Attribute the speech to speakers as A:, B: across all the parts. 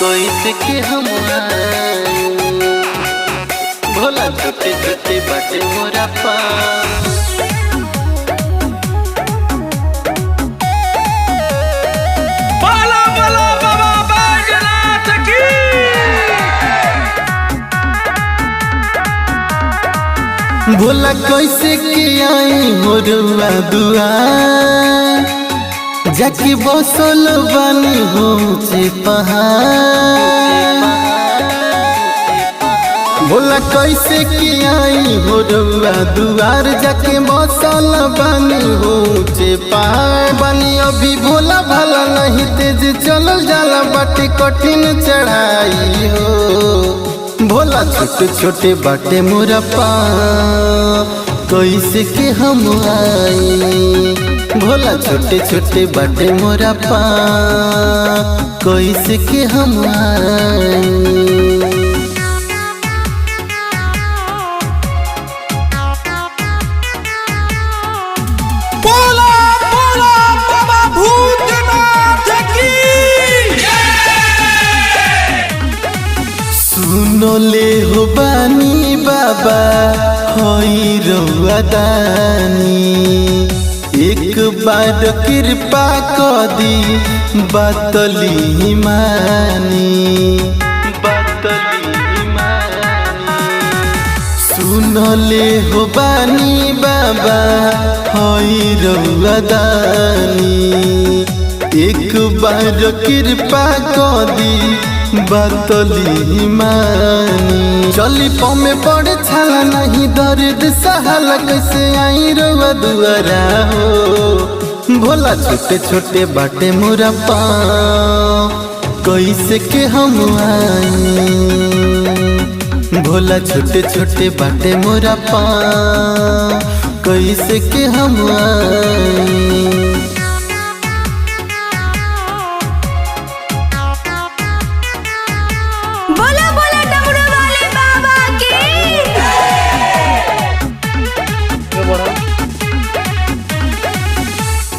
A: कोई के हम भोला छोटे छोटे बाटे मोरा पास। भोला कैसे के आई मोरुआ दुआ जाके बसल बानी ऊंचे पहाड़। भोला कैसे के आई मोरुआ दुआर जाके बसल बानी ऊंचे पहाड़। बानी अभी भोला भला नहीं तेज चलल जाला बाटे कठिन चढ़ाई हो। भोला छोटे छोटे बाटे मोरा कैसे के हम आई। भोला छोटे छोटे बाटे मोरा कैसे के हम आई। सुनले हो बानी बाबा होई रउआ दानी। एक बार कृपा कर दी बातली मानी। सुनले हो बानी बाबा होई रउआ दानी। एक बार कृपा कर दी बातली मानी। चली पमे पड़े छाला नहीं दर्द सहाला कैसे आई रउआ दुआरा हो। भोला छोटे छोटे बाटे मोरा कैसे के हम आई। भोला छोटे छोटे बाटे मोरा कैसे के हम आई।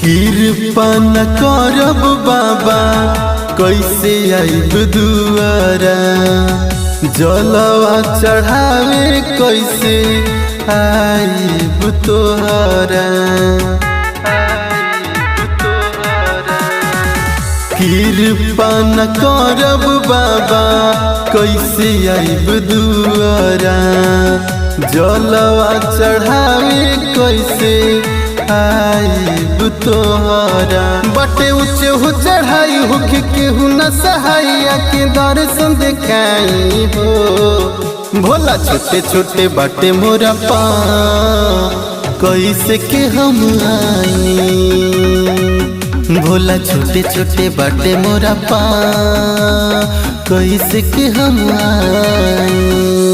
A: कृपा न करब बाबा कैसे आइब दुआरा। जलवा चढ़ावे कैसे आइब तोहरा। कृपा न करब बाबा कैसे आइब दुआरा। जलवा चढ़ावे कैसे आइब तोहरा। बटे ऊंचे हो चढ़ाई हो केहू न सहाइया के दर्शन देखाई हो। भोला छोटे छोटे बाटे मोरा कैसे के हम आई। भोला छोटे छोटे बाटे मोरा कैसे के हम आई।